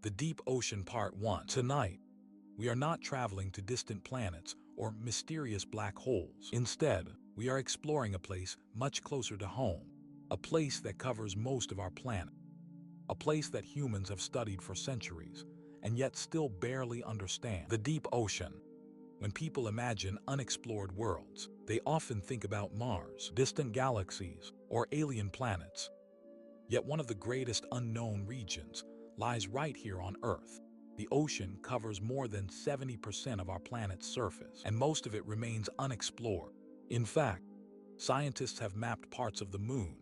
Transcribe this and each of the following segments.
The Deep Ocean Part 1. Tonight, we are not traveling to distant planets or mysterious black holes. Instead, we are exploring a place much closer to home, a place that covers most of our planet, a place that humans have studied for centuries and yet still barely understand. The deep ocean. When people imagine unexplored worlds, they often think about Mars, distant galaxies, or alien planets. Yet one of the greatest unknown regions lies right here on Earth. The ocean covers more than 70% of our planet's surface, and most of it remains unexplored. In fact, scientists have mapped parts of the Moon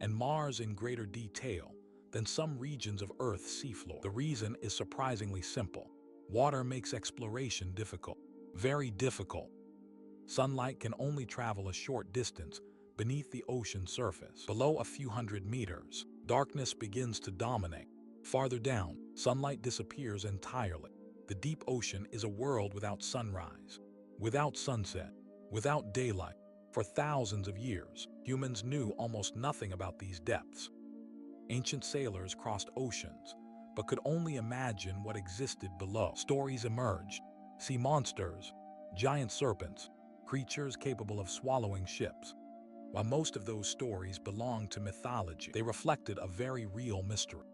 and Mars in greater detail than some regions of Earth's seafloor. The reason is surprisingly simple. Water makes exploration difficult, very difficult. Sunlight can only travel a short distance beneath the ocean surface. Below a few hundred meters, darkness begins to dominate. Farther down, sunlight disappears entirely. The deep ocean is a world without sunrise, without sunset, without daylight. For thousands of years, humans knew almost nothing about these depths. Ancient sailors crossed oceans, but could only imagine what existed below. Stories emerged: sea monsters, giant serpents, creatures capable of swallowing ships. While most of those stories belonged to mythology, they reflected a very real mystery.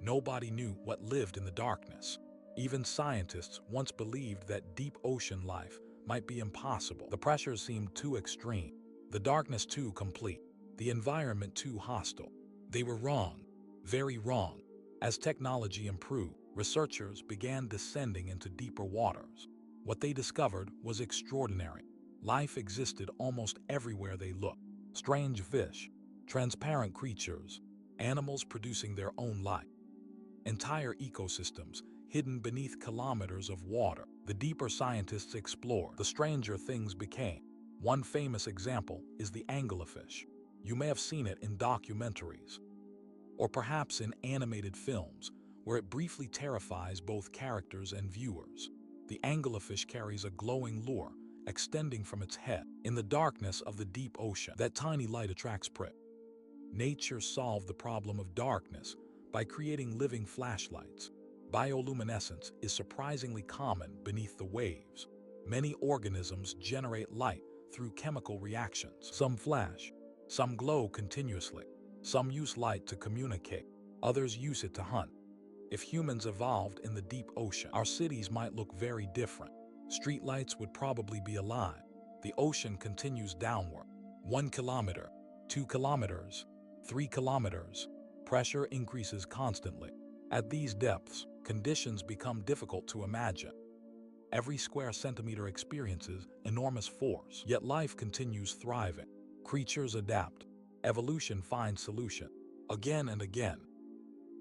Nobody knew what lived in the darkness. Even scientists once believed that deep ocean life might be impossible. The pressures seemed too extreme, the darkness too complete, the environment too hostile. They were wrong, very wrong. As technology improved, researchers began descending into deeper waters. What they discovered was extraordinary. Life existed almost everywhere they looked. Strange fish, transparent creatures, animals producing their own light. Entire ecosystems hidden beneath kilometers of water. The deeper scientists explored, the stranger things became. One famous example is the anglerfish. You may have seen it in documentaries, or perhaps in animated films, where it briefly terrifies both characters and viewers. The anglerfish carries a glowing lure extending from its head. In the darkness of the deep ocean, that tiny light attracts prey. Nature solved the problem of darkness by creating living flashlights. Bioluminescence is surprisingly common beneath the waves. Many organisms generate light through chemical reactions. Some flash, some glow continuously. Some use light to communicate, others use it to hunt. If humans evolved in the deep ocean, our cities might look very different. Streetlights would probably be alive. The ocean continues downward. 1 kilometer, 2 kilometers, 3 kilometers. Pressure increases constantly. At these depths, conditions become difficult to imagine. Every square centimeter experiences enormous force, yet life continues thriving. Creatures adapt. Evolution finds solution, again and again.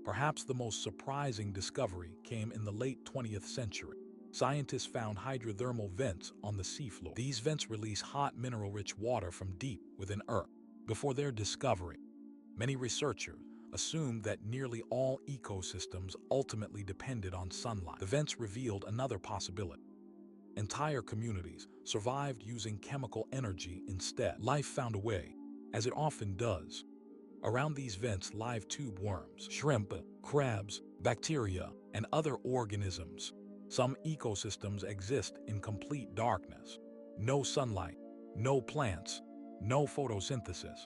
Perhaps the most surprising discovery came in the late 20th century. Scientists found hydrothermal vents on the seafloor. These vents release hot mineral-rich water from deep within Earth. Before their discovery, many researchers assumed that nearly all ecosystems ultimately depended on sunlight. The vents revealed another possibility. Entire communities survived using chemical energy instead. Life found a way, as it often does. Around these vents live tube worms, shrimp, crabs, bacteria, and other organisms. Some ecosystems exist in complete darkness. No sunlight, no plants, no photosynthesis,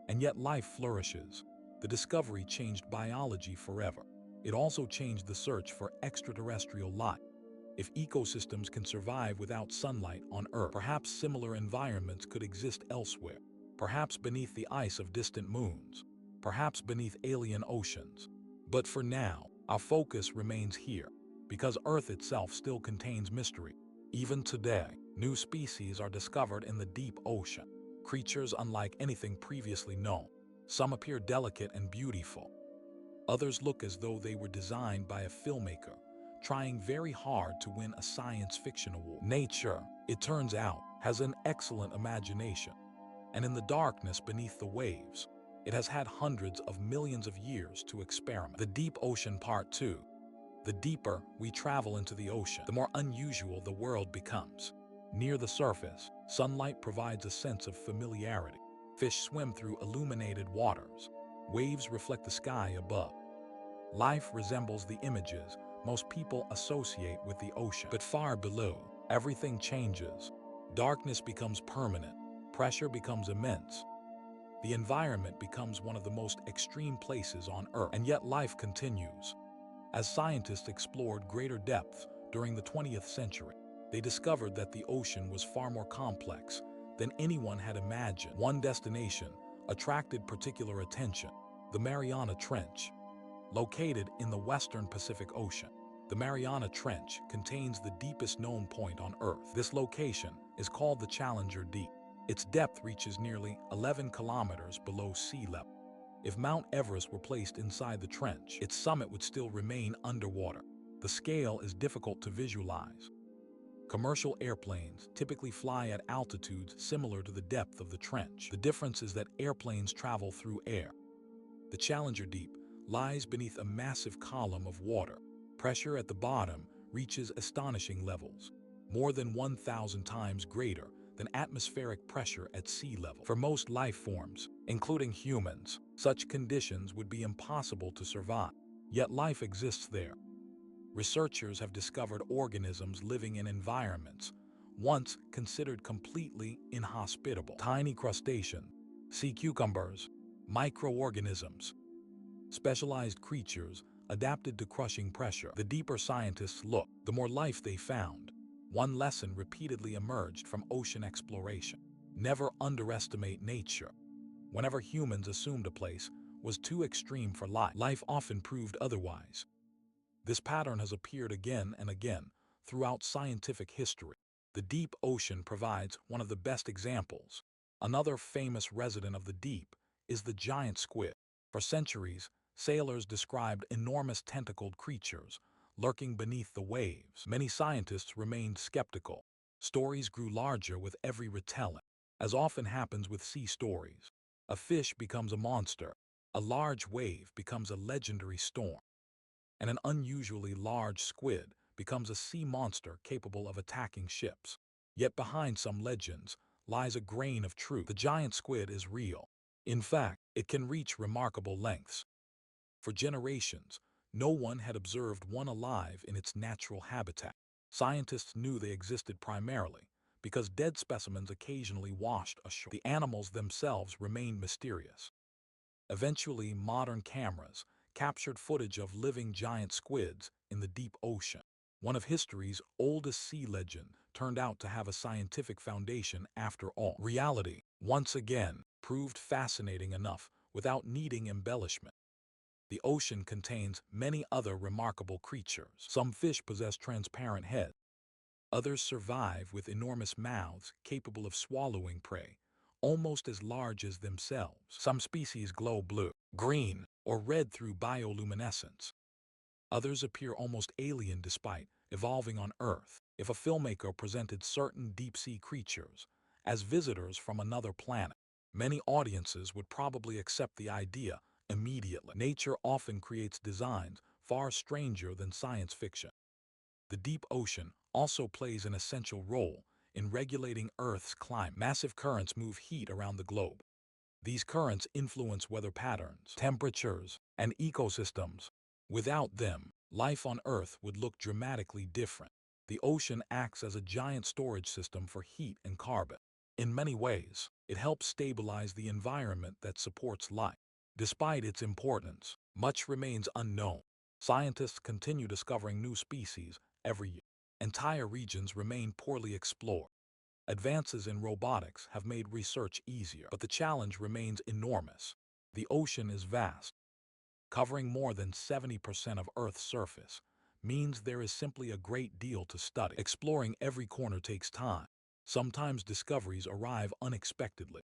and yet life flourishes. The discovery changed biology forever. It also changed the search for extraterrestrial life. If ecosystems can survive without sunlight on Earth, perhaps similar environments could exist elsewhere. Perhaps beneath the ice of distant moons, perhaps beneath alien oceans. But for now, our focus remains here, because Earth itself still contains mystery. Even today, new species are discovered in the deep ocean, creatures unlike anything previously known. Some appear delicate and beautiful. Others look as though they were designed by a filmmaker, trying very hard to win a science fiction award. Nature, it turns out, has an excellent imagination. And in the darkness beneath the waves, it has had hundreds of millions of years to experiment. The Deep Ocean Part 2. The deeper we travel into the ocean, the more unusual the world becomes. Near the surface, sunlight provides a sense of familiarity. Fish swim through illuminated waters. Waves reflect the sky above. Life resembles the images most people associate with the ocean. But far below, everything changes. Darkness becomes permanent. Pressure becomes immense. The environment becomes one of the most extreme places on Earth, and yet life continues. As scientists explored greater depths during the 20th century, they discovered that the ocean was far more complex than anyone had imagined. One destination attracted particular attention: the Mariana Trench. Located in the western Pacific Ocean, the Mariana Trench contains the deepest known point on Earth. This location is called the Challenger Deep. Its depth reaches nearly 11 kilometers below sea level. If Mount Everest were placed inside the trench, its summit would still remain underwater. The scale is difficult to visualize. Commercial airplanes typically fly at altitudes similar to the depth of the trench. The difference is that airplanes travel through air. The Challenger Deep lies beneath a massive column of water. Pressure at the bottom reaches astonishing levels, more than 1,000 times greater than atmospheric pressure at sea level. For most life forms, including humans, such conditions would be impossible to survive. Yet life exists there. Researchers have discovered organisms living in environments once considered completely inhospitable. Tiny crustaceans, sea cucumbers, microorganisms, specialized creatures adapted to crushing pressure. The deeper scientists looked, the more life they found. One lesson repeatedly emerged from ocean exploration: never underestimate nature. Whenever humans assumed a place was too extreme for life, life often proved otherwise. This pattern has appeared again and again throughout scientific history. The deep ocean provides one of the best examples. Another famous resident of the deep is the giant squid. For centuries, sailors described enormous tentacled creatures lurking beneath the waves. Many scientists remained skeptical. Stories grew larger with every retelling. As often happens with sea stories, a fish becomes a monster, a large wave becomes a legendary storm, and an unusually large squid becomes a sea monster capable of attacking ships. Yet behind some legends lies a grain of truth. The giant squid is real. In fact, it can reach remarkable lengths. For generations, no one had observed one alive in its natural habitat. Scientists knew they existed primarily because dead specimens occasionally washed ashore. The animals themselves remained mysterious. Eventually, modern cameras captured footage of living giant squids in the deep ocean. One of history's oldest sea legends turned out to have a scientific foundation after all. Reality, once again, proved fascinating enough without needing embellishment. The ocean contains many other remarkable creatures. Some fish possess transparent heads. Others survive with enormous mouths capable of swallowing prey, almost as large as themselves. Some species glow blue, green, or red through bioluminescence. Others appear almost alien despite evolving on Earth. If a filmmaker presented certain deep-sea creatures as visitors from another planet, many audiences would probably accept the idea immediately. Nature often creates designs far stranger than science fiction. The deep ocean also plays an essential role in regulating Earth's climate. Massive currents move heat around the globe. These currents influence weather patterns, temperatures, and ecosystems. Without them, life on Earth would look dramatically different. The ocean acts as a giant storage system for heat and carbon. In many ways, it helps stabilize the environment that supports life. Despite its importance, much remains unknown. Scientists continue discovering new species every year. Entire regions remain poorly explored. Advances in robotics have made research easier, but the challenge remains enormous. The ocean is vast. Covering more than 70% of Earth's surface means there is simply a great deal to study. Exploring every corner takes time. Sometimes discoveries arrive unexpectedly.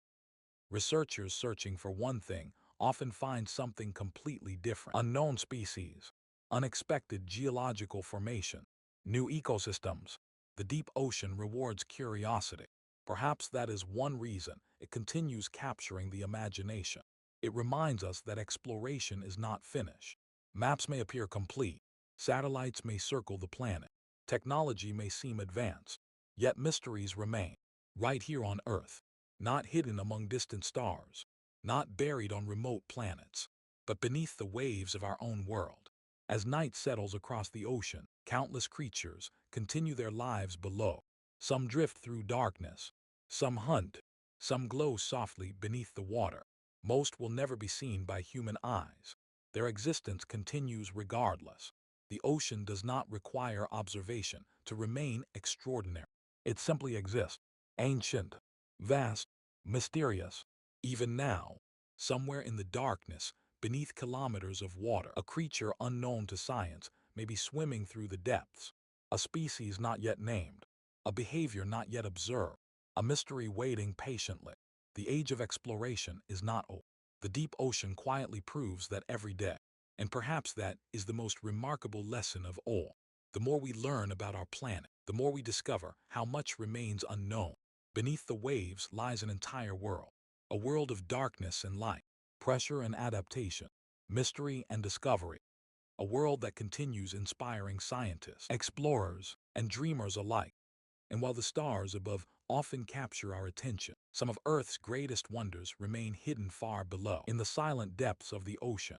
Researchers searching for one thing often find something completely different. Unknown species, unexpected geological formation, new ecosystems. The deep ocean rewards curiosity. Perhaps that is one reason it continues capturing the imagination. It reminds us that exploration is not finished. Maps may appear complete, satellites may circle the planet, technology may seem advanced, yet mysteries remain. Right here on Earth, not hidden among distant stars, not buried on remote planets, but beneath the waves of our own world. As night settles across the ocean, countless creatures continue their lives below. Some drift through darkness, some hunt, some glow softly beneath the water. Most will never be seen by human eyes. Their existence continues regardless. The ocean does not require observation to remain extraordinary. It simply exists, ancient, vast, mysterious. Even now, somewhere in the darkness, beneath kilometers of water, a creature unknown to science may be swimming through the depths. A species not yet named, a behavior not yet observed, a mystery waiting patiently. The age of exploration is not over. The deep ocean quietly proves that every day. And perhaps that is the most remarkable lesson of all. The more we learn about our planet, the more we discover how much remains unknown. Beneath the waves lies an entire world, a world of darkness and light, pressure and adaptation, mystery and discovery, a world that continues inspiring scientists, explorers, and dreamers alike. And while the stars above often capture our attention, some of Earth's greatest wonders remain hidden far below, in the silent depths of the ocean.